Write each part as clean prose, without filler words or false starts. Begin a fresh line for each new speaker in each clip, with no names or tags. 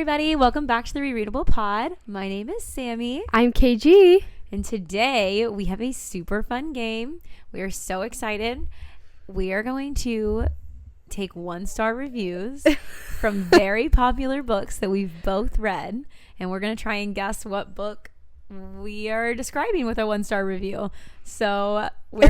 everybody. Welcome back to the Re-readable pod. My name is Sammy.
I'm KG.
And today we have a super fun game. We are so excited. We are going to take 1-star reviews from very popular books that we've both read. And we're going to try and guess what book we are describing with a 1-star review. So we're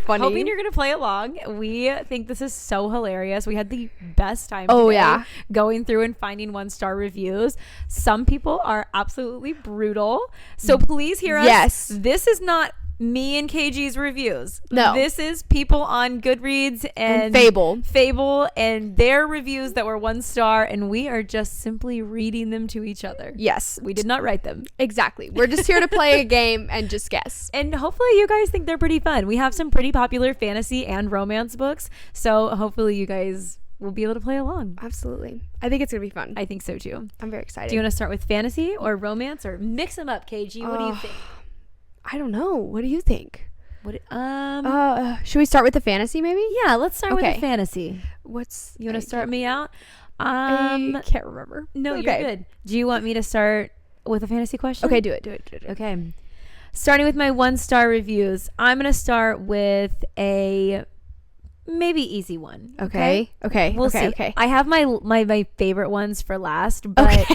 hoping you're going to play along. We think this is so hilarious. We had the best time today going through and finding 1-star reviews. Some people are absolutely brutal. So please hear us.
Yes.
This is not me and KG's reviews.
No.
This is people on Goodreads and Fable and their reviews that were 1-star, and we are just simply reading them to each other.
Yes.
We did not write them.
Exactly. We're just here to play a game and just guess.
And hopefully you guys think they're pretty fun. We have some pretty popular fantasy and romance books, so hopefully you guys will be able to play along.
Absolutely. I think it's going to be fun.
I think so too.
I'm very excited.
Do you want to start with fantasy or romance or mix them up, KG? What do you think?
I don't know. What do you think?
What?
Should we start with the fantasy maybe?
Yeah, let's start with the fantasy. You want to start me out?
I can't remember.
No, you're good. Do you want me to start with a fantasy question?
Okay, do it.
Okay. Starting with my 1-star reviews, I'm going to start with a maybe easy one.
Okay.
We'll see.
Okay.
I have my favorite ones for last, but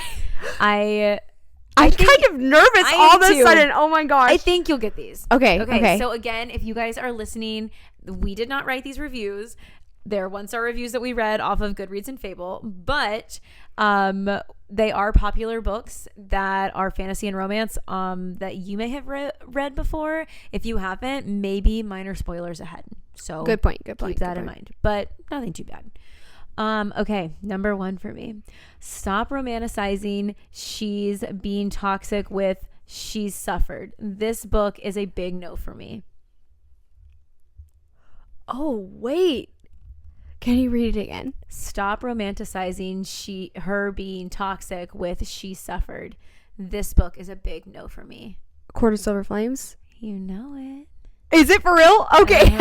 I'm kind of nervous all of a sudden. Oh my gosh.
I think you'll get these.
Okay.
So again, if you guys are listening, we did not write these reviews. They're 1-star reviews that we read off of Goodreads and Fable, but they are popular books that are fantasy and romance that you may have read before. If you haven't, maybe minor spoilers ahead. So
good point.
Keep that in mind, but nothing too bad. Okay, number 1 for me. Stop romanticizing she's being toxic with she's suffered. This book is a big no for me.
Oh, wait. Can you read it again?
Stop romanticizing her being toxic with she suffered. This book is a big no for me.
Court of Silver Flames?
You know it.
Is it for real? Okay.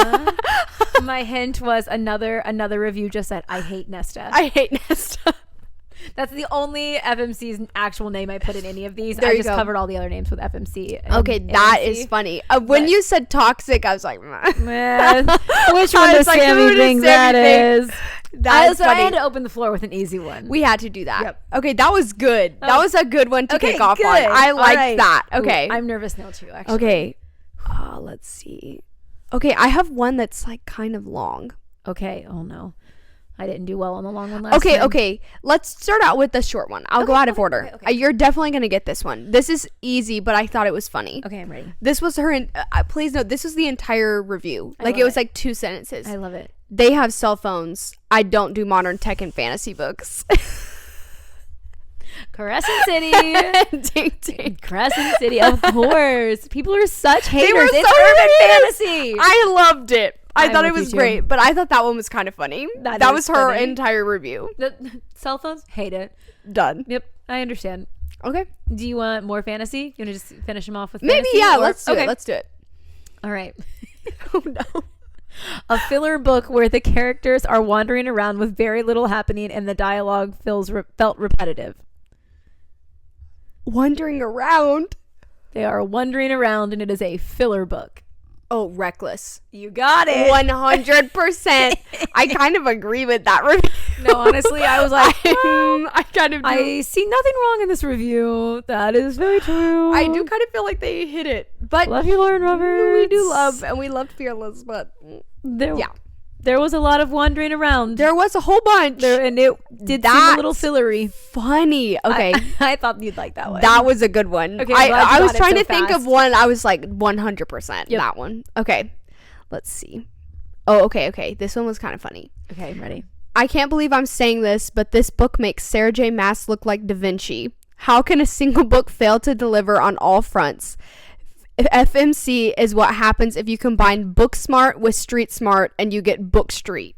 My hint was another review just said, I hate Nesta.
I hate Nesta.
That's the only FMC's actual name I put in any of these.
I just
covered all the other names with FMC.
Okay, that is funny. When you said toxic, I was like,
man, which one does Sammy think that is?
That's funny.
I had to open the floor with an easy one.
We had to do that.
Yep.
Okay, that was good. That was a good one to kick off on. I liked that. Okay.
Ooh, I'm nervous now too, actually.
Okay. Let's see. Okay, I have one that's like kind of long.
Okay. Oh no. I didn't do well on the long one last time.
Okay. Let's start out with the short one. I'll go out of order. Okay. You're definitely going to get this one. This is easy, but I thought it was funny.
Okay, I'm ready.
This was her, please note, this was the entire review. It was like 2 sentences.
I love it.
They have cell phones. I don't do modern tech and fantasy books.
Crescent City. Crescent City, of course. People are such haters. It's urban fantasy.
I loved it. I thought it was great, but I thought that one was kind of funny. That was her entire review.
The cell phones, hate it.
Done.
Yep, I understand.
Okay.
Do you want more fantasy? You want to just finish them off with
maybe
fantasy?
Yeah, let's do it. Let's do it.
All right.
Oh no.
A filler book where the characters are wandering around with very little happening and the dialogue felt repetitive.
Wandering around?
They are wandering around and it is a filler book.
Oh, Reckless.
You got it.
100%. I kind of agree with that review.
No, honestly, I was like,
I
see nothing wrong in this review. That is very true.
I do kind of feel like they hit it. But
love you, Lauren Roberts.
We do love, and we loved Fearless, but
there was a lot of wandering around.
There was a whole bunch.
And it did seem a little fillery.
Funny. Okay.
I thought you'd like that one.
That was a good one.
Okay,
I was trying to think of one. I was like 100% that one. Okay. Let's see. Oh, okay. This one was kind of funny.
Okay, I'm ready.
I can't believe I'm saying this, but this book makes Sarah J. Maas look like Da Vinci. How can a single book fail to deliver on all fronts? FMC is what happens if you combine book smart with street smart and you get book street.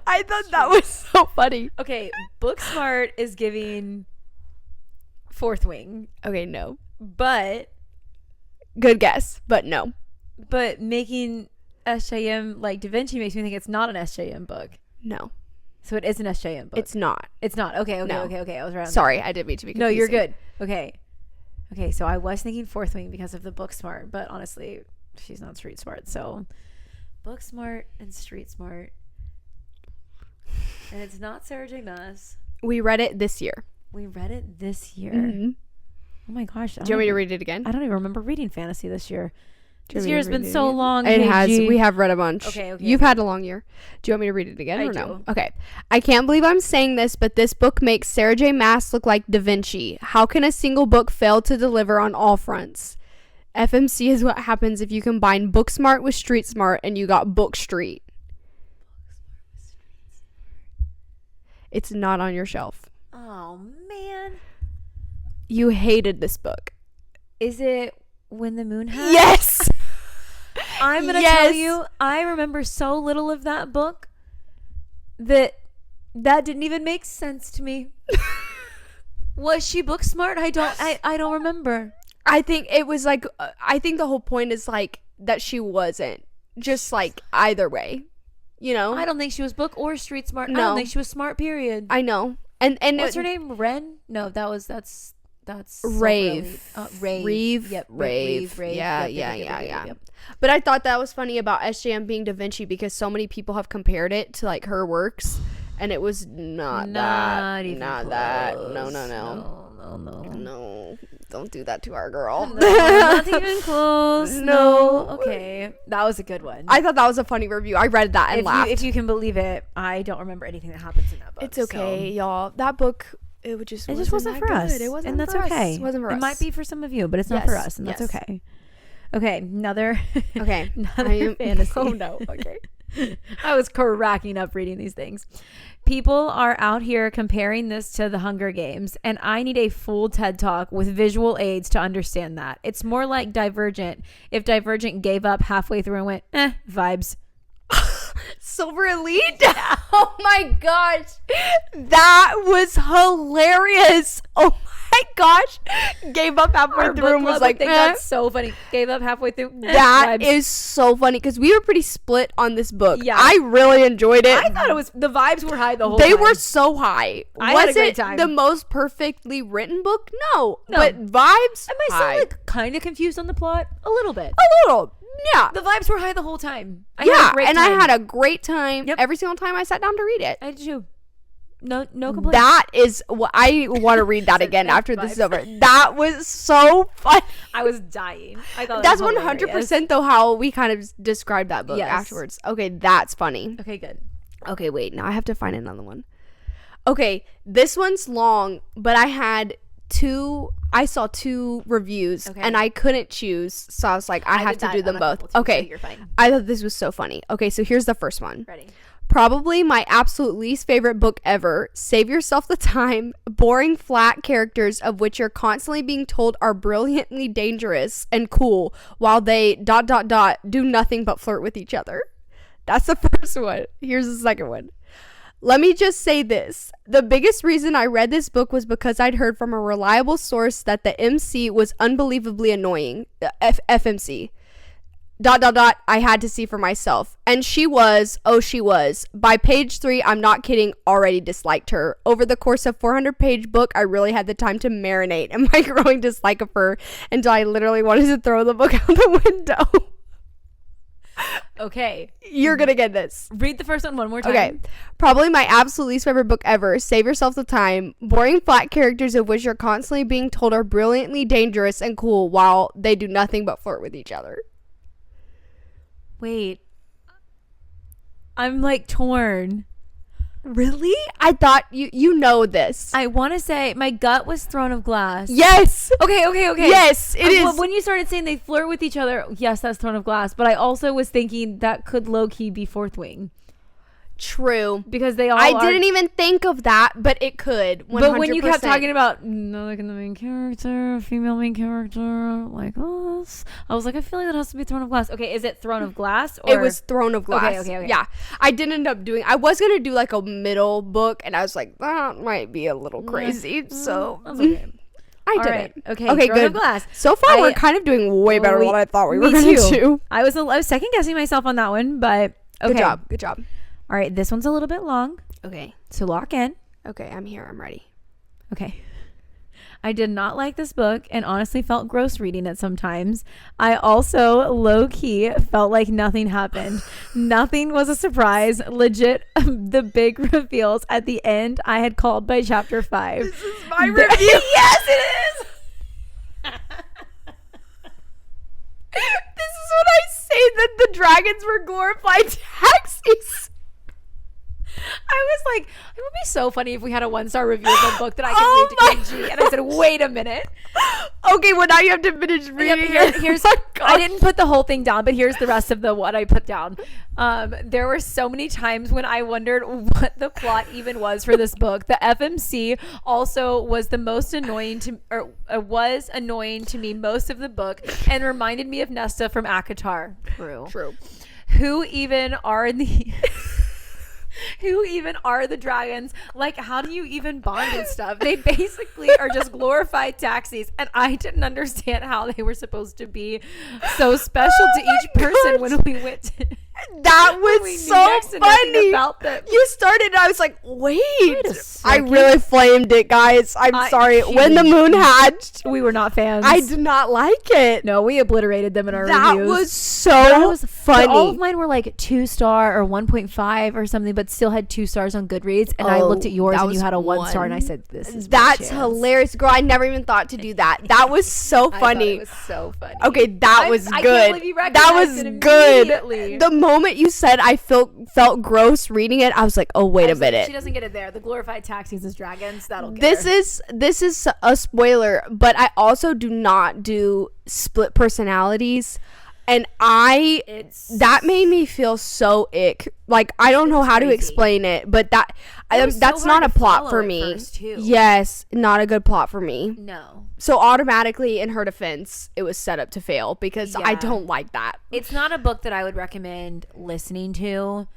I thought that was so funny.
Okay, book smart is giving Fourth Wing.
Okay, no.
But
good guess, but no.
But making SJM like Da Vinci makes me think it's not an SJM book.
No.
So it is an SJM book.
It's not.
It's not. Okay.
No.
Okay. I was wrong.
Sorry, I didn't mean to be confusing.
No, you're good. Okay. So I was thinking Fourth Wing because of the book smart, but honestly, she's not street smart. So book smart and street smart. And it's not Sarah J. Maas.
We read it this year.
Mm-hmm. Oh my gosh.
Do you want me to read it again?
I don't even remember reading fantasy this year. This year has been so long.
It has. We have read a bunch.
Okay.
You've had a long year. Do you want me to read it again or no?
Do.
Okay. I can't believe I'm saying this, but this book makes Sarah J. Maas look like Da Vinci. How can a single book fail to deliver on all fronts? FMC is what happens if you combine book smart with street smart and you got book street. It's not on your shelf.
Oh, man.
You hated this book.
Is it When the Moon Has?
Yes!
I'm going to tell you, I remember so little of that book that didn't even make sense to me. Was she book smart? I don't remember.
I think it was like, I think the whole point is like that she wasn't. Just like either way. You know?
I don't think she was book or street smart.
No.
I don't think she was smart, period.
I know. And
what's her name? Ren? No, that's
Rave.
Rave. Yep.
Rave.
Yeah.
Yep. But I thought that was funny about SJM being Da Vinci because so many people have compared it to like her works, and it was not that. No. Don't do that to our girl.
No, not even close.
No.
Okay. That was a good one.
I thought that was a funny review. I read that and laughed.
If you can believe it, I don't remember anything that happens in that book.
It's okay, y'all. That book, it just
wasn't for us.
It wasn't,
and that's
for
okay.
Us. It wasn't for us.
It might be for some of you, but it's not for us, and that's okay. Okay, another fantasy.
Oh no. Okay.
I was cracking up reading these things. People are out here comparing this to the Hunger Games, and I need a full TED Talk with visual aids to understand that. It's more like Divergent. If Divergent gave up halfway through and went, vibes.
Silver Elite? Oh my gosh. That was hilarious. Oh my gosh. Gave up halfway through and was like,
that's so funny. Gave up halfway through.
That is so funny because we were pretty split on this book.
Yeah.
I really enjoyed it.
I thought it was, the vibes were high the whole time.
They were so high.
I had a great time.
The most perfectly written book? No. But vibes?
Am I still like kind of confused on the plot? A little bit.
A little. Yeah.
The vibes were high the whole time. I
had a great time.
Yep.
Every single time I sat down to read it.
I did too. No complaints.
That is what I want to read that again after this is over. That was so fun.
I was dying. I thought
that's 100% though how we kind of described that book
Yes.
afterwards. Okay, that's funny.
Okay, good.
Okay, wait. Now I have to find another one. Okay, this one's long, but I saw two reviews and I couldn't choose, so I was like, I have to do them both. Okay,
so you're fine.
I thought this was so funny. Okay, so here's the first one.
Ready?
Probably my absolute least favorite book ever. Save yourself the time. Boring, flat characters of which you're constantly being told are brilliantly dangerous and cool while they ... do nothing but flirt with each other. That's the first one. Here's the second one. Let me just say this. The biggest reason I read this book was because I'd heard from a reliable source that the MC was unbelievably annoying. FMC. ... I had to see for myself. And she was. By page 3, I'm not kidding, already disliked her. Over the course of 400-page book, I really had the time to marinate in my growing dislike of her until I literally wanted to throw the book out the window.
Okay.
You're gonna get this.
Read the first one more time.
Okay. Probably my absolute least favorite book ever. Save yourself the time. Boring, flat characters of which you're constantly being told are brilliantly dangerous and cool while they do nothing but flirt with each other.
Wait. I'm like torn.
Really? I thought you know this.
I want to say my gut was Throne of Glass.
Yes.
Okay.
Yes, it is.
When you started saying they flirt with each other, yes, that's Throne of Glass. But I also was thinking that could low-key be Fourth Wing.
True.
Because they all
didn't even think of that, but it could. 100%.
But when you kept talking about like in the main character, female main character, like this, I was like, I feel like that has to be Throne of Glass. Okay, is it Throne of Glass? Or?
It was Throne of Glass.
Okay.
Yeah. I didn't end up doing, I was going to do like a middle book, and I was like, that might be a little crazy. So.
That's okay.
I did
right.
it.
Okay,
Throne
good.
Of Glass. So far, we're kind of doing way better than what I thought we were going to do.
I was second guessing myself on that one, but okay.
Good job.
All right, this one's a little bit long.
Okay.
So lock in.
Okay, I'm here. I'm ready.
Okay. I did not like this book and honestly felt gross reading it sometimes. I also low-key felt like nothing happened. Nothing was a surprise. Legit, the big reveals at the end I had called by chapter 5.
This is my review.
Yes, it is!
This is what I say, that the dragons were glorified taxis.
I was like, it would be so funny if we had a 1-star review of a book that I could read to KG. And I said, wait a minute.
Okay, well now you have to finish reading it.
Here's
Oh my
I didn't put the whole thing down, but here's the rest of what I put down. There were so many times when I wondered what the plot even was for this book. The FMC also was the most annoying was annoying to me most of the book and reminded me of Nesta from ACOTAR.
True.
Who even are the Who even are the dragons? Like, how do you even bond and stuff? They basically are just glorified taxis, and I didn't understand how they were supposed to be so special to each person when we went to.
That was so funny.
About them.
You started and I was like, wait
a
I
second.
really flamed it, guys. I'm sorry. When the moon hatched,
We were not fans.
I did not like it.
No, we obliterated them in our
That
reviews.
was so funny.
All of mine were like 2-star or 1.5 or something, but still had 2 stars on Goodreads. And I looked at yours
that
and you
was
had a 1-star, and I said, "This is my
That's
chance."
hilarious, girl. I never even thought to do that. That was so
I thought
funny.
it was so funny.
Okay, that was
I
good.
can't believe you
That
recognized
was
it
good.
immediately.
The moment you said I felt gross reading it, I was like, oh wait
I
a
was like,
minute.
she doesn't get it there. The glorified taxis as dragons. That'll get
This
her.
is a spoiler, but I also do not do split personalities, and that made me feel so ick. Like, I don't know how to
crazy.
explain it, but
was so
that's
hard
not a
to
plot
follow
for
at
me.
first, too.
Yes, not a good plot for me.
No.
So automatically, in her defense, it was set up to fail because I
Yeah.
don't like that.
It's not a book that I would recommend listening to.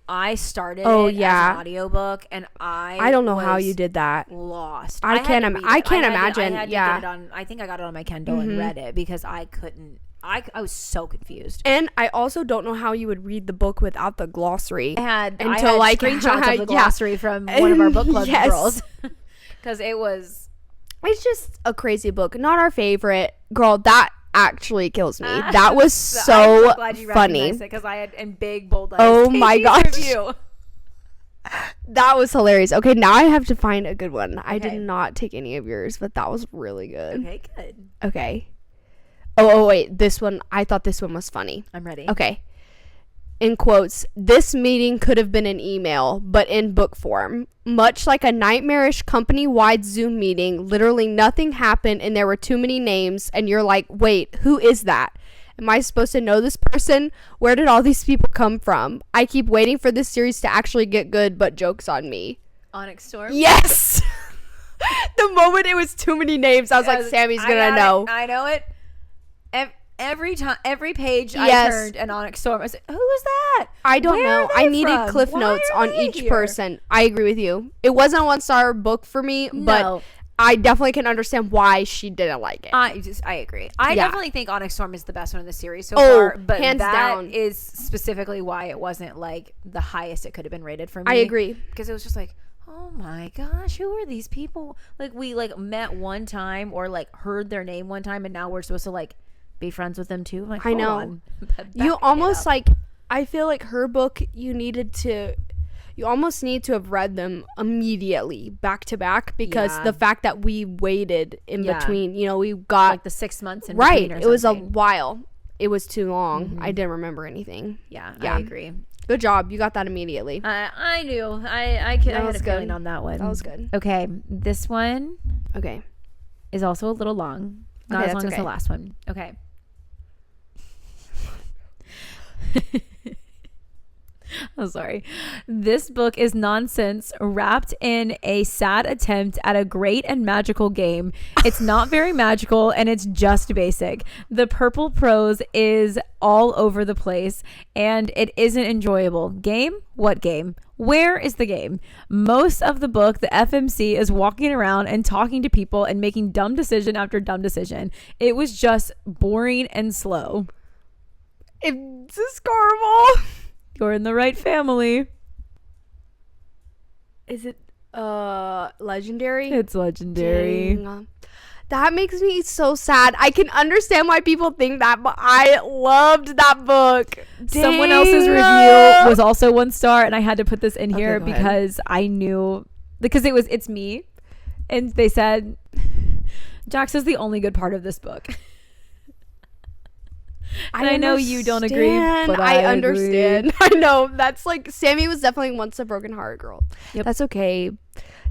I started
Oh,
it
yeah.
as an audiobook, and I
don't know how
was
you did that.
lost.
I
had
can't
to
im-
read
I
it.
can't
had to-
imagine,
I had to
yeah.
get it on. I think I got it on my Kindle and read it because I couldn't. I was so confused.
And I also don't know how you would read the book without the glossary.
I had
yeah.
screenshots of the glossary from one of our book club
Yes.
girls because it was.
It's just a crazy book. Not our favorite. Girl, that actually kills me. That was
I'm
so
glad you
funny.
recognized it because I had in big bold letters.
Oh my
KG's
gosh.
review.
That was hilarious. Okay, now I have to find a good one. I
Okay.
did not take any of yours, but that was really good.
Okay, good.
Okay. Oh, wait. This one, I thought this one was funny.
I'm ready.
Okay. In quotes, this meeting could have been an email, but in book form. Much like a nightmarish company-wide Zoom meeting, literally nothing happened and there were too many names, and you're like, wait, who is that? Am I supposed to know this person? Where did all these people come from? I keep waiting for this series to actually get good, but joke's on me.
Onyx Storm.
Yes! The moment it was too many names, I was like, Sammy's gonna know.
I know it. Every time, every page
Yes.
I turned an Onyx Storm. I said, "Who is that?"
I don't
Where
know.
are
I
they
needed
from?
cliff
Why
notes
are
on
they
each
here?
person. I agree with you. It wasn't a 1-star book for me, but
No.
I definitely can understand why she didn't like it.
I agree. I
Yeah.
definitely think Onyx Storm is the best one in the series so
Oh,
far. But
hands
that
down.
is specifically why it wasn't like the highest it could have been rated for me.
I agree.
Because it was just like, oh my gosh, who are these people? Like, we like met one time or like heard their name one time, and now we're supposed to like be friends with them too. Like,
I
hold
know.
on.
You
Back it
almost
up.
like, I feel like her book, you almost need to have read them immediately back to back, because
Yeah.
the fact that we waited in
Yeah.
between, we got
like the 6 months in
right.
between or
It was a
something.
while. It was too long. I didn't remember anything.
Yeah,
Yeah.
I agree.
Good job. You got that immediately.
I knew. I had
was
a feeling
good.
on that one.
That was good.
Okay, this one
Okay.
is also a little long. Not
Okay,
as long
that's
as the
okay.
last one. Okay. I'm sorry. This book is nonsense wrapped in a sad attempt at a great and magical game. It's not very magical and it's just basic. The purple prose is all over the place and it isn't enjoyable. Game? What game? Where is the game? Most of the book, the FMC is walking around and talking to people and making dumb decision after dumb decision. It was just boring and slow.
It's horrible.
You're in the right family.
Is it legendary?
It's legendary.
Dang. That makes me so sad. I can understand why people think that, but I loved that book.
Someone else's review was also 1 star, and I had to put this in here
go ahead.
because I knew, because it's me, and they said Jax is the only good part of this book. And I know you don't agree, but I
understand.
agree.
I know. That's like, Sammy was definitely once a broken heart girl.
Yep.
That's okay.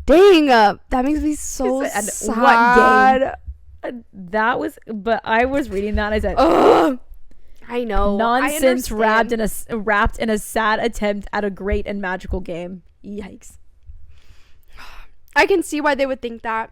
Dang, that makes me so
And
sad.
what game? That was, but I was reading that. I said,
Ugh. I know.
nonsense
I
wrapped in a sad attempt at a great and magical game. Yikes.
I can see why they would think that,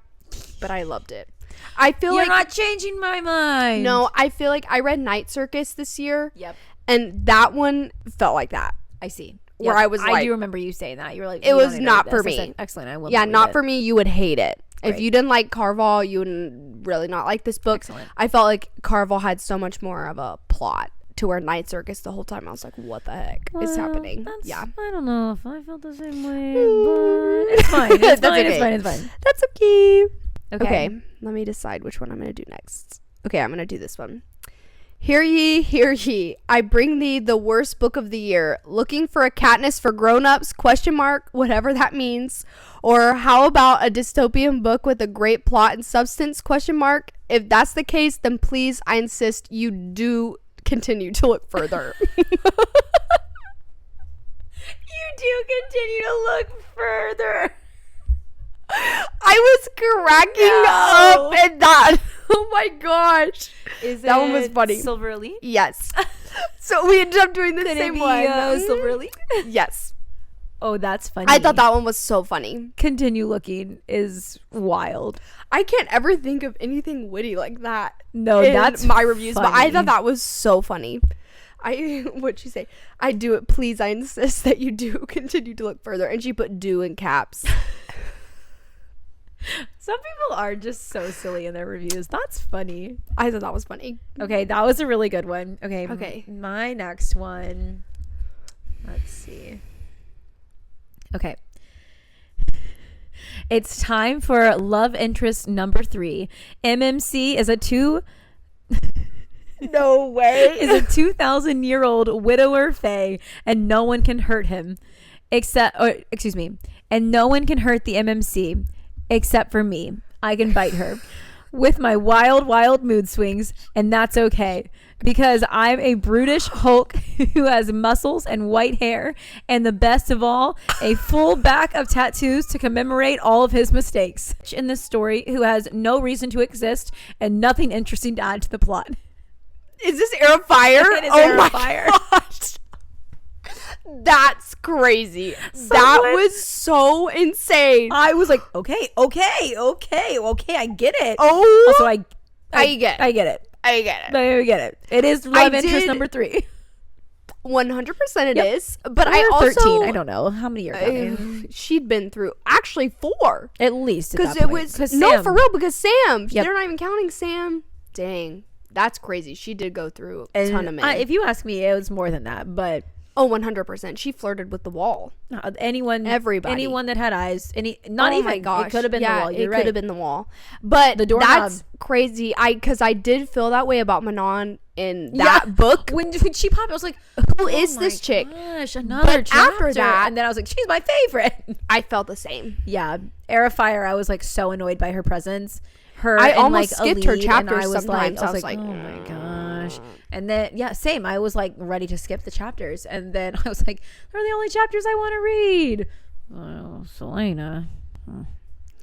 but I loved it. I feel
You're
like
not changing my mind.
no. I feel like I read Night Circus this year.
Yep.
And that one felt like that.
I see.
Where I was
I
like,
do remember you saying that. You were like,
it
you
was
don't
not
agree
for
with this. I
me.
said, excellent. I will.
yeah,
read
not
it.
for me. You would hate it. If
Great.
you didn't like Carval, you would really not like this book.
Excellent.
I felt like Carval had so much more of a plot to where Night Circus the whole time. I was like, what the heck is happening? Yeah.
I don't know if I felt the same way, but it's fine. It's
That's
fine.
okay.
It's fine. It's fine.
That's okay.
Okay.
Okay, let me decide which one I'm going to do next. Okay, I'm going to do this one. Hear ye, I bring thee the worst book of the year. Looking for a Katniss for grown-ups, ? Whatever that means. Or how about a dystopian book with a great plot and substance, ? If that's the case, then please, I insist you do continue to look further.
You do continue to look further.
I was cracking up at that. Oh my gosh. That one was funny.
Silver Elite?
Yes. So we ended up doing the same one.
Silver Elite?
Yes.
Oh, that's funny.
I thought that one was so funny.
Continue looking is wild.
I can't ever think of anything witty like that.
No,
in
that's
my reviews, but I
funny.
thought that was so funny. What'd she say? I do it, please. I insist that you do continue to look further. And she put do in caps.
Some people are just so silly in their reviews. That's funny.
I thought that was funny.
Okay, that was a really good one. Okay.
Okay.
My next one. Let's see. Okay. It's time for love interest number 3. MMC is a
No way.
is a 2,000-year-old widower fae, and no one can hurt him and no one can hurt the MMC except for me. I can bite her with my wild mood swings, and that's okay because I'm a brutish Hulk who has muscles and white hair, and the best of all, a full back of tattoos to commemorate all of his mistakes. In this story, who has no reason to exist and nothing interesting to add to the plot.
Is this Air of Fire?
It is Air of Fire.
Gosh. That's crazy. That was so insane.
I was like, okay, I get it.
Oh,
Also, I
get it.
I get it.
I get it.
I get it. It is love interest number 3.
100% it
Yep.
is. But
Or
I also
13. I don't know how many years.
she'd been through actually 4
At least
because it was no for real because Sam.
Yep.
They're not even counting Sam. Dang, that's crazy. She did go through a
And
ton of men.
if you ask me, it was more than that. But
100%. She flirted with the wall.
everybody, anyone that had eyes, not
Oh
even.
my gosh.
It could have been the wall. You're
it
right.
could have been the wall. But
The doorknob.
that's crazy. Because I did feel that way about Manon in that book.
When she popped, I was like,
Who is this chick?
Gosh, another
But after
chapter.
that-
and then I was like, she's my favorite.
I felt the same.
Yeah, Air of Fire. I was like so annoyed by her presence.
I
and,
almost
like,
skipped her
Elite,
chapters
and I was
sometimes.
I was like, oh my gosh. And then same. I was like ready to skip the chapters, and then I was like, they're the only chapters I want to read. Oh, Selena.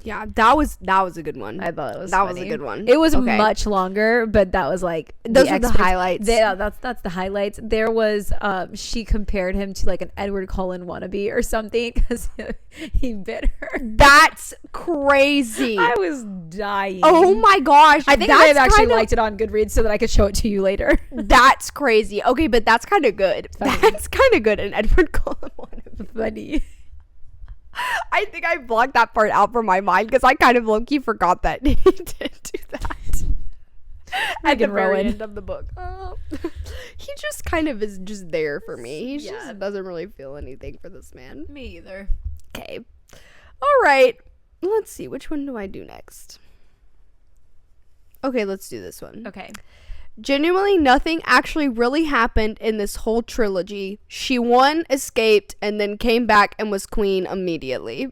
Yeah, that was a good one.
I thought it was
that
funny.
was a good one.
It was
Okay.
much longer, but that was like
Those were the highlights.
That's the highlights. There was she compared him to like an Edward Cullen wannabe or something because he bit her.
That's crazy.
I was dying.
Oh my gosh.
I think I've actually liked it on Goodreads so that I could show it to you later.
That's crazy. Okay, but that's kind of good.
Funny.
That's kind of good. And Edward Cullen wannabe.
Funny.
I think I blocked that part out from my mind because I kind of low-key forgot that he did do that at the
Megan
very
Rowan.
end of the book. He just kind of is just there for me. He
Yeah.
just doesn't really feel anything for this man.
Me either.
Okay. right. Let's see. Which one do I do next? Okay, let's do this one.
Okay.
Genuinely, nothing actually really happened in this whole trilogy. She won, escaped, and then came back and was queen immediately.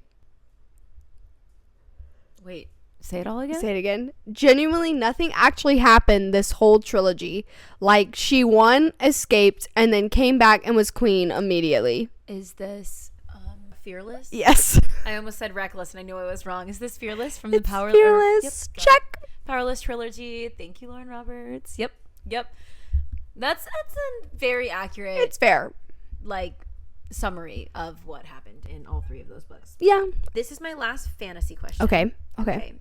Wait, say it all again?
Say it again. Genuinely, nothing actually happened this whole trilogy. Like, she won, escaped, and then came back and was queen immediately.
Is this Fearless?
Yes.
I almost said Reckless, and I knew I was wrong. Is this Fearless from the Power?
Fearless.
Yep.
Check.
Powerless trilogy. Thank you, Lauren Roberts. Yep. That's a very accurate.
It's fair.
Like summary of what happened in all three of those books.
Yeah.
This is my last fantasy question.
Okay.
Okay.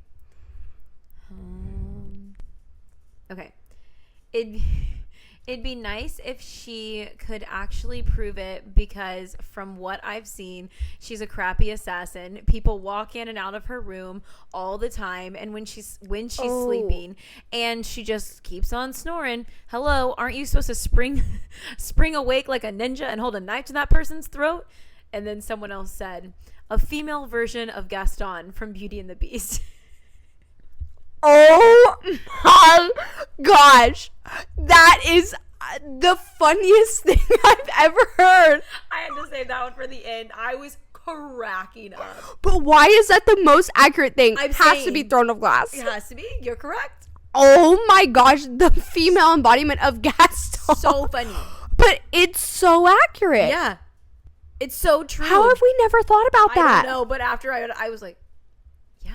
It'd be nice if she could actually prove it, because from what I've seen, she's a crappy assassin. People walk in and out of her room all the time, and when she's sleeping, and she just keeps on snoring. Hello, aren't you supposed to spring awake like a ninja and hold a knife to that person's throat? And then someone else said, a female version of Gaston from Beauty and the Beast.
Oh my gosh. That is the funniest thing I've ever heard.
I had to save that one for the end. I was cracking up.
But why is that the most accurate thing?
I'm
It has
saying-
to be Throne of Glass.
It has to be. You're correct.
Oh my gosh. The female embodiment of Gaston.
So funny.
But it's so accurate.
Yeah. It's so true.
How have we never thought about that?
I don't know, but after I was like, yeah.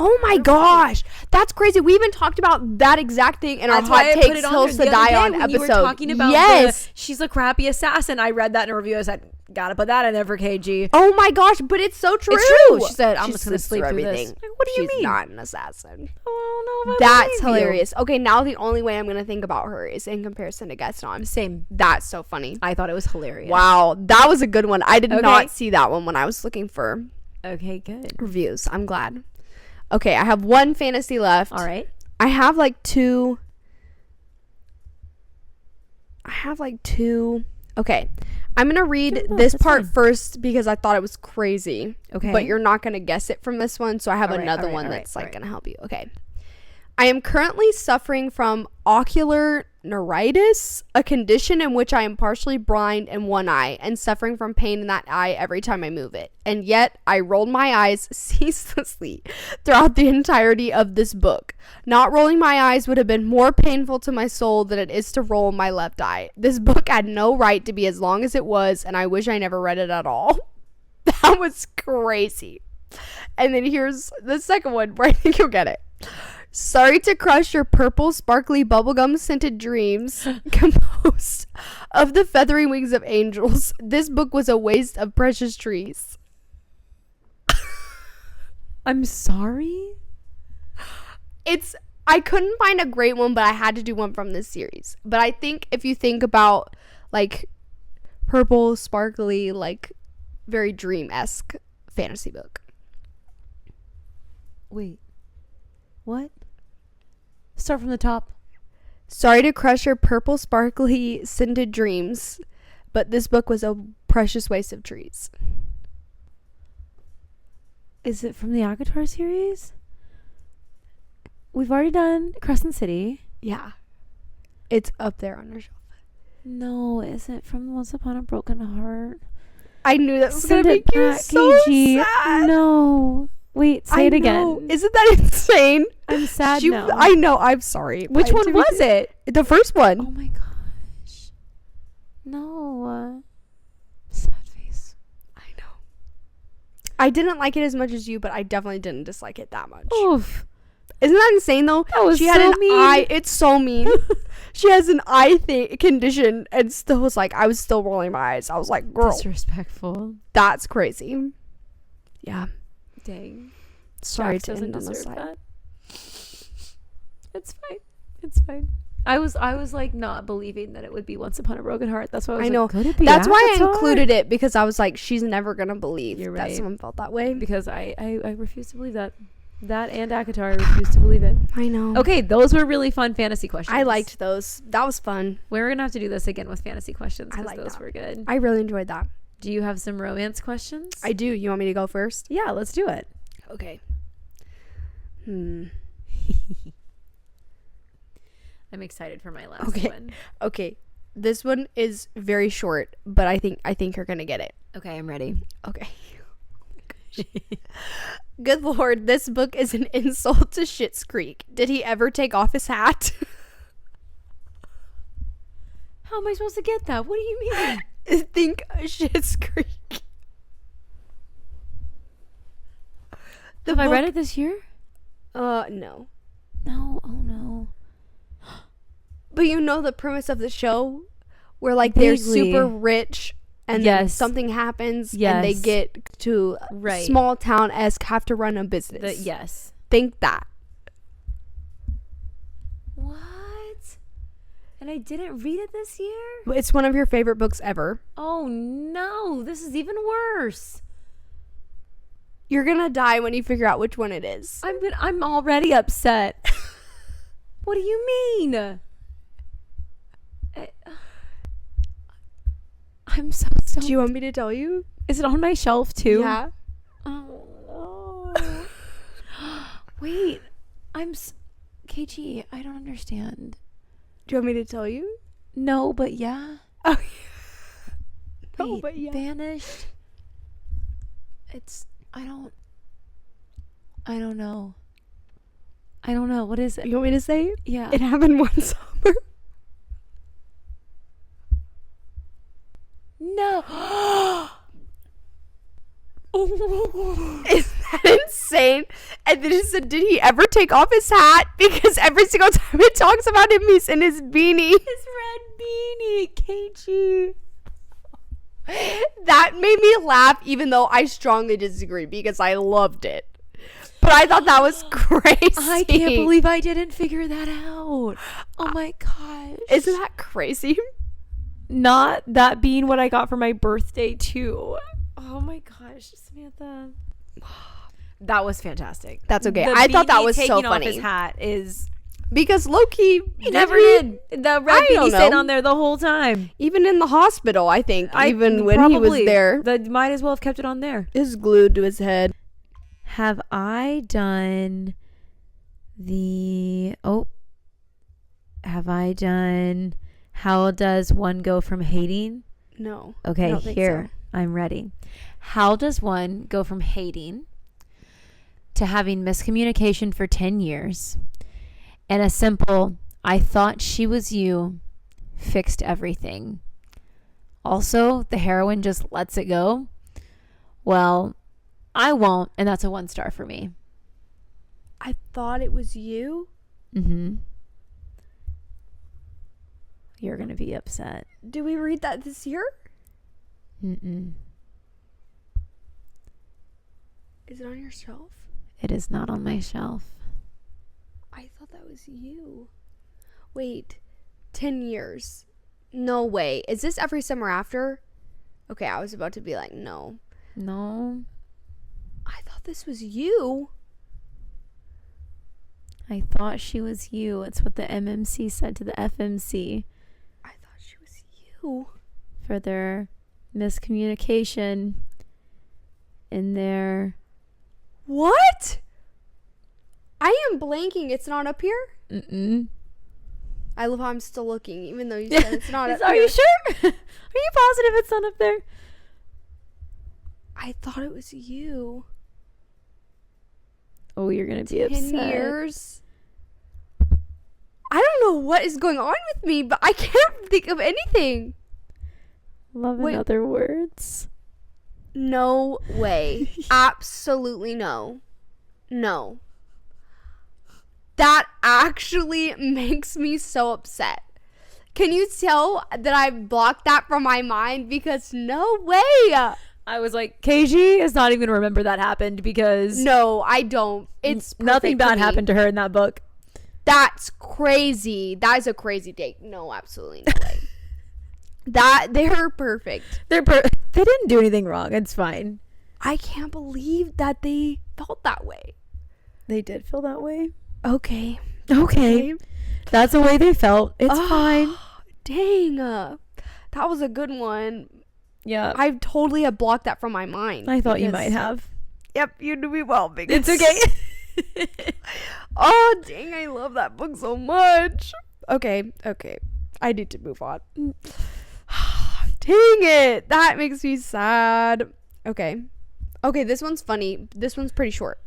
Oh my gosh. That's crazy. We even talked about that exact thing in our
That's why
Hot
I put
Takes
it on
Hills
there
to
the other
Die
day
On
when
episode.
you were talking about
yes.
she's a crappy assassin. I read that in a review. I said, gotta put that in there for KG.
Oh my gosh, but it's so true.
It's true. She said, I'm
She
just gonna
slips
sleep
through
through
everything.
this. Like, what do you
She's
mean?
not an assassin.
Oh, no,
That's hilarious. Okay, now the only way I'm going to think about her is in comparison to Gaston.
Same.
That's so funny.
I thought it was hilarious.
Wow, that was a good one. I did
Okay.
not see that one when I was looking for
Okay, good.
reviews. I'm glad. Okay, I have one fantasy left.
All right.
I have like two. Okay. I'm going to read this
that's
part
fine.
first because I thought it was crazy.
Okay.
But you're not going to guess it from this one, so I have another one that's like going to help you. Okay. I am currently suffering from ocular neuritis, a condition in which I am partially blind in one eye and suffering from pain in that eye every time I move it. And yet, I rolled my eyes ceaselessly throughout the entirety of this book. Not rolling my eyes would have been more painful to my soul than it is to roll my left eye. This book had no right to be as long as it was, and I wish I never read it at all. That was crazy. And then here's the second one where I think you'll get it. Sorry to crush your purple, sparkly, bubblegum scented dreams composed of the feathery wings of angels. This book was a waste of precious trees.
I'm sorry?
I couldn't find a great one, but I had to do one from this series. But I think if you think about like purple, sparkly, like very dream-esque fantasy book.
Wait. What? Start from the top.
Sorry to crush your purple, sparkly, scented dreams, but this book was a precious waste of trees.
Is it from the Agatar series? We've already done Crescent City.
Yeah. It's up there on your shelf.
No, is it from Once Upon a Broken Heart?
I knew that was going
Send
to
it
make you
back,
so
KG.
sad.
No. Wait, say it again.
Isn't that insane?
I'm sad now.
I know. I'm sorry.
Which one was it?
The first one.
Oh my gosh. No. Sad face.
I know. I didn't like it as much as you, but I definitely didn't dislike it that much.
Oof.
Isn't that insane though?
That was
she had
so
an
mean.
eye. It's so mean. She has an eye condition and still was like, I was still rolling my eyes. I was like, girl,
Disrespectful.
that's crazy. Yeah.
Dang.
Sorry
Jax
to
doesn't
end on the
deserve
side.
that. It's fine. It's fine. I was like not believing that it would be Once Upon a Broken Heart. That's why I was
I know.
like, could it be
That's why I
Avatar?
included it, because I was like, she's never gonna believe
You're
that
right.
someone felt that way.
Because I refuse to believe that. That and Akatar, I refuse to believe it.
I know.
Okay, those were really fun fantasy questions.
I liked those. That was fun.
We're gonna have to do this again with fantasy questions.
I
'Cause
like
those
that.
were good.
I really enjoyed that.
Do you have some romance questions?
I do. You want me to go first?
Yeah, let's do it.
Okay.
I'm excited for my last
Okay.
one.
Okay. This one is very short, but I think you're gonna get it.
Okay, I'm ready.
Okay. Good Lord, this book is an insult to Schitt's Creek. Did he ever take off his hat?
How am I supposed to get that? What do you mean?
Think Schitt's Creek.
Have I read it this year?
No.
No. Oh no.
But you know the premise of the show, where like they're
Vaguely.
super rich, and then
Yes.
something happens, and they
Yes.
get to
Right.
small town-esque, have to run a business.
Yes.
Think that.
What? And I didn't read it this year?
It's one of your favorite books ever.
Oh no, this is even worse.
You're gonna die when you figure out which one it is.
I'm already upset. What do you mean? I'm so
Do you want me to tell you?
Is it on my shelf too?
Yeah.
Oh no. Wait, KG, I don't understand.
Do you want me to tell you?
No, but yeah.
Oh. No,
Wait,
but yeah.
Banished. I don't know. I don't know. What is it?
You want me to say?
Yeah.
It happened one summer.
No.
Is that insane? And then it said, did he ever take off his hat? Because every single time it talks about him, he's in his beanie.
His red beanie, KG.
That made me laugh, even though I strongly disagree, because I loved it. But I thought that was crazy.
I can't believe I didn't figure that out. Oh my gosh.
Isn't that crazy?
Not that being what I got for my birthday too. Oh my gosh, Samantha. That was fantastic.
That's okay.
The
I thought that
beanie
was so
taking off
funny.
his hat is
Because low-key,
he never did. The red
I don't
beanie stayed
know.
on there the whole time.
Even in the hospital, I think, even when he was
Probably.
there,
They might as well have kept it on there.
is glued to his head.
Have I done how does one go from hating?
No.
Okay,
I don't think
here. I'm ready. How does one go from hating to having miscommunication for 10 years and a simple, I thought she was you, fixed everything? Also, the heroine just lets it go. Well, I won't, and that's a 1 star for me.
I thought it was you.
Mm-hmm. You're going to be upset.
Did we read that this year?
Mm-mm.
Is it on your shelf?
It is not on my shelf.
I thought that was you. Wait, 10 years. No way. Is this every summer after? Okay, I was about to be like, no.
No.
I thought this was you.
I thought she was you. It's what the MMC said to the FMC
I thought she was you.
for their miscommunication in their...
What? I am blanking. It's not up here?
Mm-mm.
I love how I'm still looking, even though you said it's not up
Are
here.
you sure? Are you positive it's not up there?
I thought it was you.
Oh, you're going to be
10
upset.
years. I don't know what is going on with me, but I can't think of anything.
Love
Wait.
in other words.
No way. Absolutely no. No. That actually makes me so upset. Can you tell that I blocked that from my mind? Because no way.
I was like, KG is not even going to remember that happened because
No, I don't. It's
nothing
perfect for
bad
me.
happened to her in that book.
That's crazy. That is a crazy date. No, absolutely no way. That they're perfect.
They didn't do anything wrong. It's fine.
I can't believe that they felt that way.
They did feel that way.
Okay.
Okay. That's the way they felt. It's fine.
Dang. That was a good one.
Yeah.
I totally have blocked that from my mind.
I thought you might have.
Yep, you knew me well.
It's okay.
Oh, dang, I love that book so much. Okay. I need to move on. Dang it. That makes me sad. Okay, this one's funny. This one's pretty short.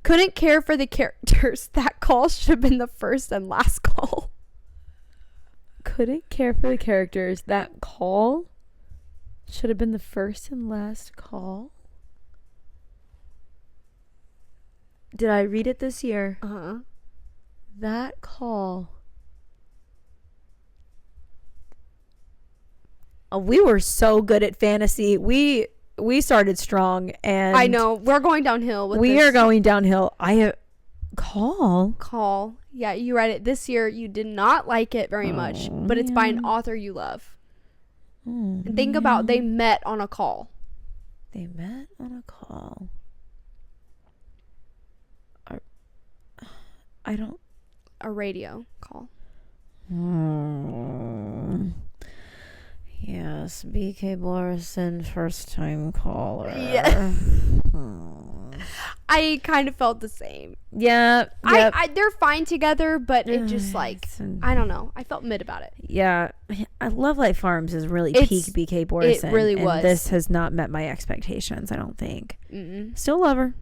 Couldn't care for the characters. That call should have been the first and last call.
Couldn't care for the characters. That call should have been the first and last call. Did I read it this year?
Uh-huh.
That call. We were so good at fantasy. We started strong, and
I know we're going downhill with
we
this.
are going downhill.
Call. Yeah, you read it this year. You did not like it very much, but it's by an author you love. And think about, they met on a call.
They met on a call. I don't.
A radio call.
Yes, B.K. Borison, first time caller.
Yeah. I kind of felt the same.
Yeah. Yep.
I they're fine together, but it just like, I don't know. I felt mid about it.
Yeah. Love Light Farms is really
It's-
peak B.K. Borison.
it really
and
was.
This has not met my expectations, I don't think.
Mm-mm.
Still love her.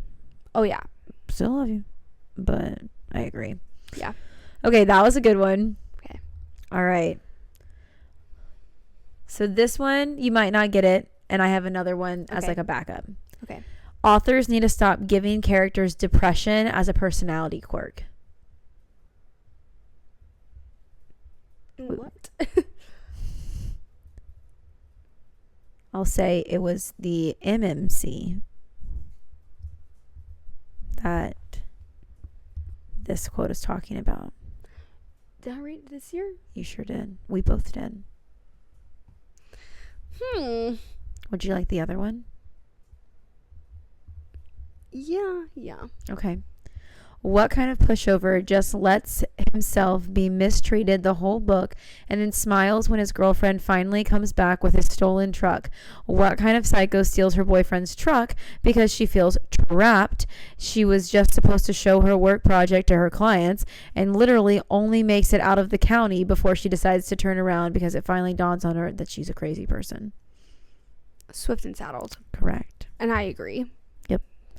Oh, yeah.
Still love you. But I agree.
Yeah.
Okay, that was a good one.
Okay.
All right. So this one, you might not get it. And I have another one as
Okay.
like a backup.
Okay.
Authors need to stop giving characters depression as a personality quirk.
What?
I'll say it was the MMC that this quote is talking about.
Did I read it this year?
You sure did. We both did. Would you like the other one?
Yeah.
Okay. What kind of pushover just lets himself be mistreated the whole book and then smiles when his girlfriend finally comes back with his stolen truck? What kind of psycho steals her boyfriend's truck because she feels trapped? She was just supposed to show her work project to her clients and literally only makes it out of the county before she decides to turn around because it finally dawns on her that she's a crazy person.
Swift and Saddled.
Correct.
And I agree.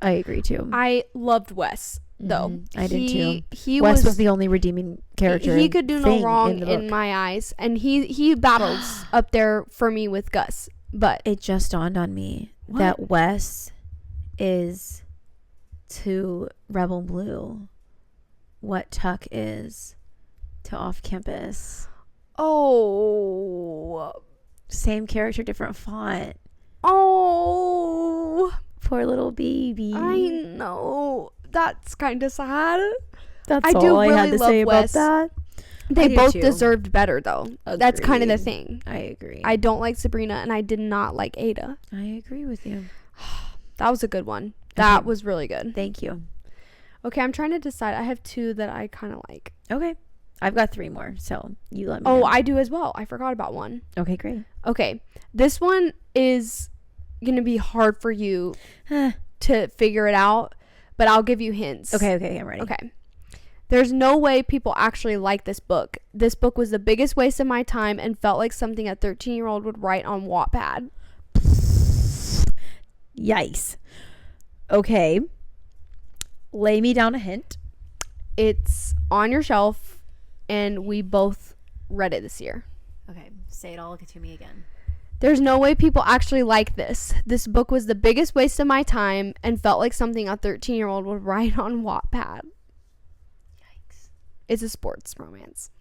I agree too.
I loved Wes, though.
I did too.
He
Wes was the only redeeming character.
He could do no
thing
wrong
in the book.
in my eyes, and he battles up there for me with Gus. But
It just dawned on me that Wes is to Rebel Blue what Tuck is to Off Campus.
oh,
Same character, different font. Poor little baby.
I know. That's kind of sad.
That's
I
all
do
I had
really
to
love
say about
Wes.
that.
They
I do
both
too.
deserved better, though. That's kind of the
Agreed.
thing.
I agree.
I don't like Sabrina, and I did not like Ada.
I agree with you.
That was a good one. That
Okay.
was really good.
Thank you.
Okay, I'm trying to decide. I have two that I kind of like.
Okay. I've got 3 more, so you let me
Oh,
know.
I do as well. I forgot about one.
Okay, great.
Okay, this one is going to be hard for you to figure it out, but I'll give you hints.
Okay, I'm ready.
Okay. There's no way people actually like this book. This book was the biggest waste of my time and felt like something a 13-year-old would write on Wattpad.
Yikes. Okay. Lay me down a hint.
It's on your shelf, and we both read it this year.
Okay, say it all to me again.
There's no way people actually like this. This book was the biggest waste of my time and felt like something a 13-year-old would write on Wattpad.
Yikes.
It's a sports romance.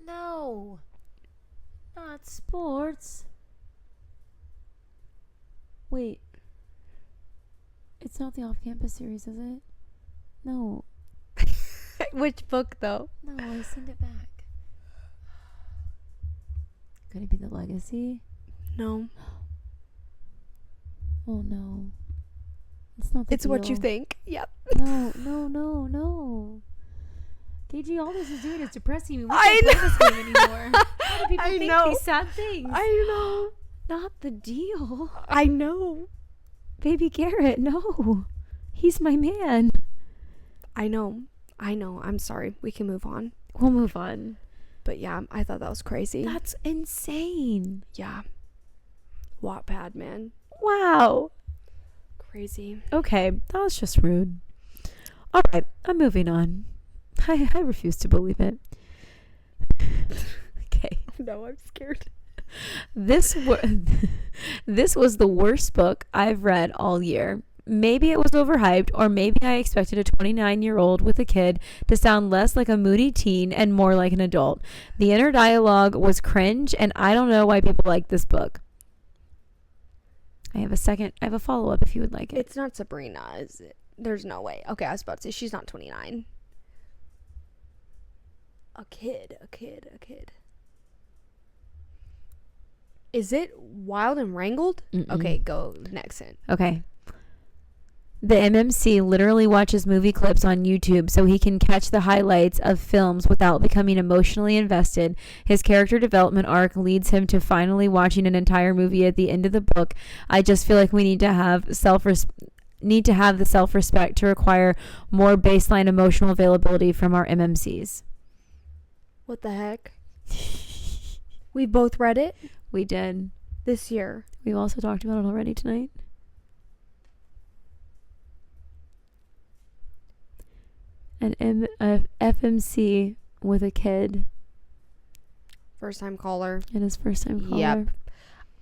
No. Not sports. Wait. It's not the off-campus series, is it? No.
Which book, though?
No, I send it back. Could it be The Legacy?
No.
Oh, no. It's not the
It's what you
deal.
think. Yep.
No. KG, all this is doing is depressing me. We
I
can't play this game anymore. Why do people
I
think
know.
these sad things?
I know.
not the deal.
I know.
Baby Garrett, no. He's my man.
I know. I'm sorry. We can move on.
We'll move on.
But yeah, I thought that was crazy.
That's insane.
Yeah. Wattpad, man.
Wow.
Crazy.
Okay, that was just rude. All right, I'm moving on. I refuse to believe it. Okay.
No, I'm scared.
This was the worst book I've read all year. Maybe it was overhyped, or maybe I expected a 29-year-old with a kid to sound less like a moody teen and more like an adult. The inner dialogue was cringe, and I don't know why people like this book. I have a follow-up if you would like it.
It's not Sabrina, is it? There's no way. Okay, I was about to say, she's not 29. A kid. Is it Wild and Wrangled?
Mm-mm.
Okay, go next in.
Okay. The MMC literally watches movie clips on YouTube so he can catch the highlights of films without becoming emotionally invested. His character development arc leads him to finally watching an entire movie at the end of the book. I just feel like we need to have the self-respect to require more baseline emotional availability from our MMCs.
What the heck? We both read it
We did.
this year.
We've also talked about it already tonight. An FMC with a kid
First time caller.
and his first time caller.
Yep.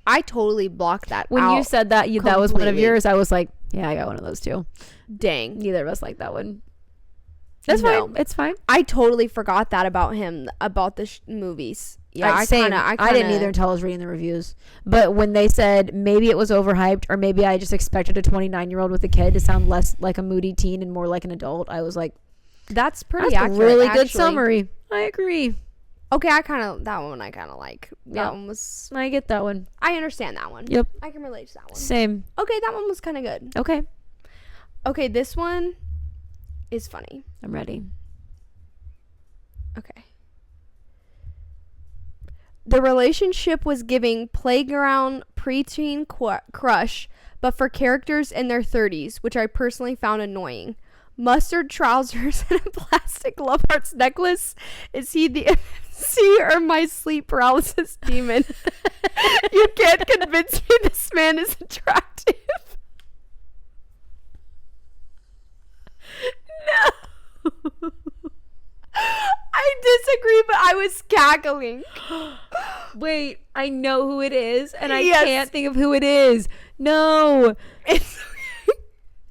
I totally blocked that
When
out.
you said that that was one of
completely.
yours, I was like, yeah, I got one of those too.
Dang.
Neither of us like that one. That's
No.
fine. It's fine.
I totally forgot that about him, about the movies. Yeah, I
Same.
kind of.
I didn't either until I was reading the reviews. But when they said maybe it was overhyped, or maybe I just expected a 29-year-old with a kid to sound less like a moody teen and more like an adult, I was like,
That's pretty
that's
accurate.
a really good
actually.
summary. I agree.
Okay, that one I kind of like. That
Yeah.
one was.
I get that one.
I understand that one.
Yep.
I can relate to that one.
Same.
Okay, that one was kind of good.
Okay.
Okay, this one is funny.
I'm ready.
Okay. The relationship was giving playground preteen crush, but for characters in their 30s, which I personally found annoying. Mustard trousers and a plastic love hearts necklace. Is he the MC or my sleep paralysis demon? You can't convince me this man is attractive. No. I disagree, but I was cackling.
Wait, I know who it is, and I
Yes.
can't think of who it is. No.
It's okay.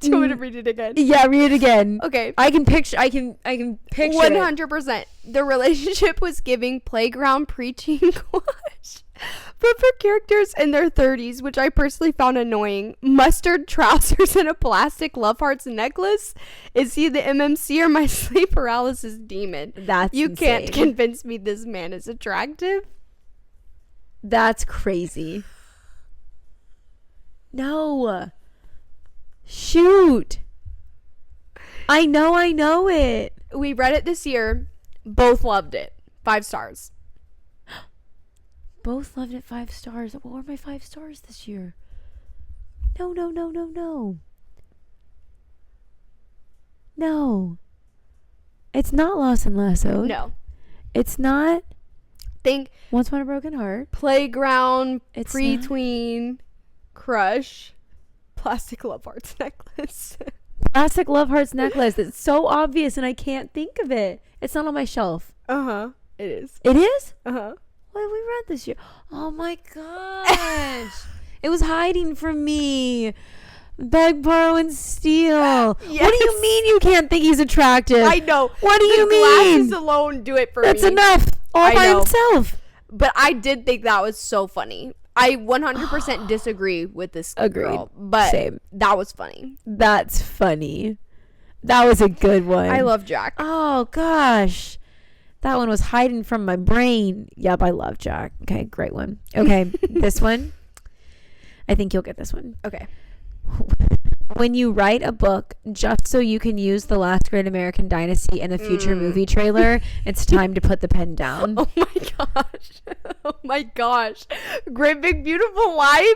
Do you want me to read it again?
Yeah, read it again.
Okay.
I can picture it.
100%. The relationship was giving playground preteen crush, but for characters in their 30s, which I personally found annoying. Mustard trousers and a plastic love hearts necklace. Is he the MMC or my sleep paralysis demon?
That's
You can't
insane.
convince me this man is attractive.
That's crazy. No. Shoot. I know it.
We read it this year. Both loved it. 5 stars.
Both loved it 5 stars. What were my 5 stars this year? No. No. It's not Lost and Lassoed.
No.
It's not
Think
Once Upon a Broken Heart.
playground
It's
pre-tween crush plastic love hearts necklace.
Plastic Love Hearts necklace. It's so obvious and I can't think of it. It's not on my shelf.
Uh-huh. It is.
It is?
Uh-huh.
What have we read this year? Oh my gosh. It was hiding from me. Beg, borrow, and steal. What do
Yes.
you mean you can't think he's attractive?
I know.
What do
The
you
glasses
mean?
alone do it for
That's
me.
enough. All
I
by
know.
himself.
But I did think that was so funny. I 100% disagree with this
Agreed.
girl, but
Same.
that was funny.
That's funny. That was a good one.
I love Jack.
Oh gosh. That one was hiding from my brain. Yep, I love Jack. Okay, great one. Okay, this one. I think you'll get this one.
Okay.
when you write a book just so you can use The Last Great American Dynasty in a future movie trailer, it's time to put the pen down.
Oh my gosh. Oh my gosh. Great Big Beautiful Life?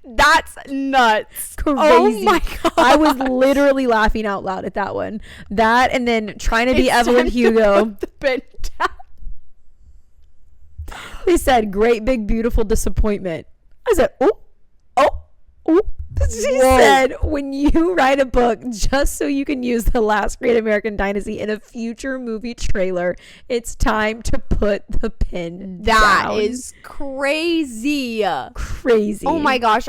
That's nuts.
Crazy.
Oh my god.
I was literally laughing out loud at that one. That and then Trying to Be Evelyn Hugo.
Put the pen down.
They said Great Big Beautiful Disappointment. I said, oh. She said, when you write a book just so you can use The Last Great American Dynasty in a future movie trailer, it's time to put the pin down.
That is crazy.
Crazy.
Oh my gosh.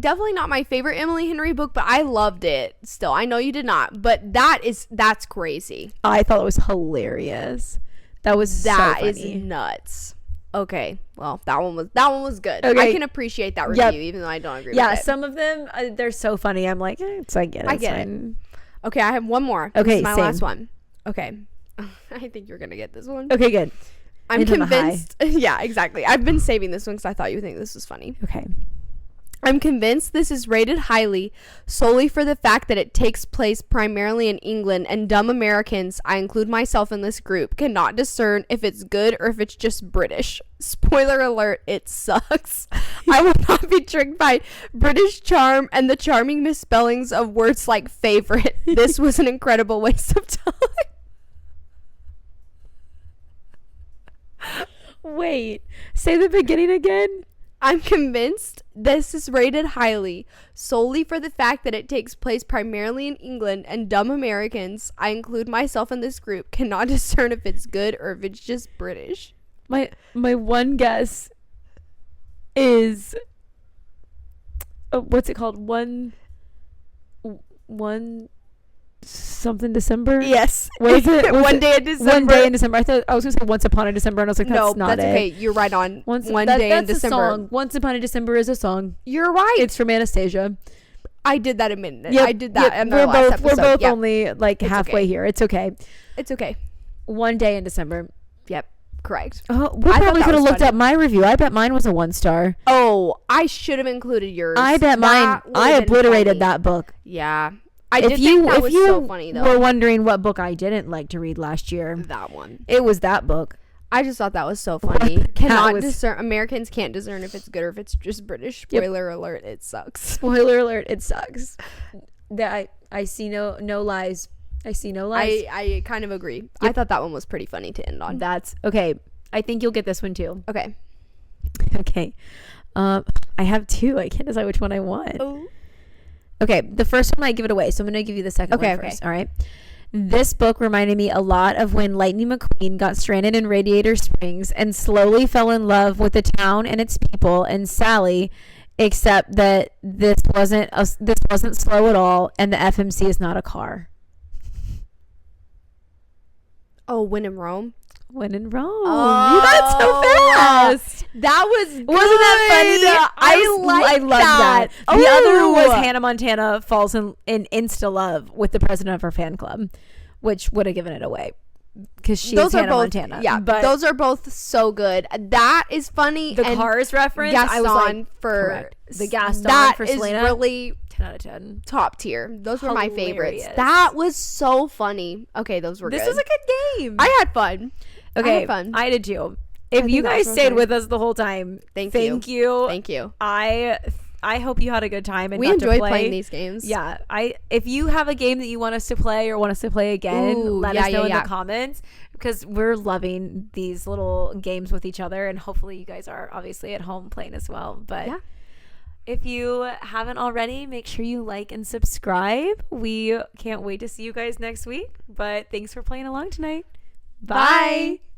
Definitely not my favorite Emily Henry book, but I loved it still. I know you did not, but that's crazy.
I thought it was hilarious. That was
That
so
is
funny.
nuts. Okay, well, that one was good.
Okay.
I can appreciate that review, even though I don't agree with it.
Yeah, some of them, they're so funny. I'm like, I get it.
I get it. Okay, I have one more.
Okay,
this is my
same.
last one. Okay. I think you're going to get this one.
Okay, good.
I'm
Into the
convinced. Yeah, exactly. I've been saving this one because I thought you would think this was funny.
Okay.
I'm convinced this is rated highly solely for the fact that it takes place primarily in England, and dumb Americans, I include myself in this group, cannot discern if it's good or if it's just British. Spoiler alert, it sucks. I will not be tricked by British charm and the charming misspellings of words like favorite. This was an incredible waste of time.
Wait, say the beginning again.
I'm convinced this is rated highly solely for the fact that it takes place primarily in England, and dumb Americans, I include myself in this group, cannot discern if it's good or if it's just British.
My one guess is what's it called? One something December?
Yes.
What is it?
One Day in December.
One Day in December. I thought I was gonna say Once Upon a December, and I was like, that's not
that's
it.
okay. You're right on. One Day in
that's
December.
a song. Once Upon a December is a song.
You're right.
It's from Anastasia.
I did that a minute.
Yep,
I did that.
Yep.
In our last episode.
We're both
Yep.
only like
It's
halfway
okay.
here. It's okay.
It's okay.
One Day in December.
Yep. Correct.
Oh, we
I thought
probably
that
could have
was
looked
funny.
up my review. I bet mine was a 1-star.
Oh, I should have included yours.
I bet mine.
That would've
I
been
obliterated
funny.
that book.
Yeah. I did think that was so funny, though.
Were wondering what book I didn't like to read last year,
That one.
it was that book.
I just thought that was so funny.
That was-
Americans can't discern if it's good or if it's just British.
Yep.
Spoiler alert, it sucks.
Spoiler alert! It sucks. That I see no lies. I see no lies.
I kind of agree. I thought that one was pretty funny to end on.
That's okay. I think you'll get this one too.
Okay.
Okay. I have two. I can't decide which one I want.
Oh.
Okay, the first one might give it away, so I'm going to give you the second one first. All right. This book reminded me a lot of when Lightning McQueen got stranded in Radiator Springs and slowly fell in love with the town and its people and Sally, except that this wasn't slow at all, and the FMC is not a car.
Oh, When in Rome.
When in Rome.
Oh,
You got so fast.
That was good.
Wasn't that funny? I love that. The other was Hannah Montana falls in insta love with the president of her fan club, which would have given it away because she's
Those are
Hannah
both,
Montana.
Yeah,
but
those are both so good. That is funny.
the
and
Cars reference, I was
Gaston
like,
for
correct. The Gaston
that
for
is
Selena,
really
10 out of 10.
top tier. Those were my favorites.
Hilarious.
That was so funny. Okay, those were
This
good.
was a good game.
I had fun.
Okay,
I had fun.
I did too. If
think
you
that
guys
was
stayed
okay.
with us the whole time,
Thank
you.
Thank you.
I hope you had a good time and
We
got to
enjoyed
play.
playing these games.
Yeah, if you have a game that you want us to play or want us to play again,
Ooh,
let
yeah,
us know
yeah,
in
yeah.
the comments because we're loving these little games with each other, and hopefully you guys are obviously at home playing as well. But
Yeah.
if you haven't already, make sure you like and subscribe. We can't wait to see you guys next week. But thanks for playing along tonight. Bye.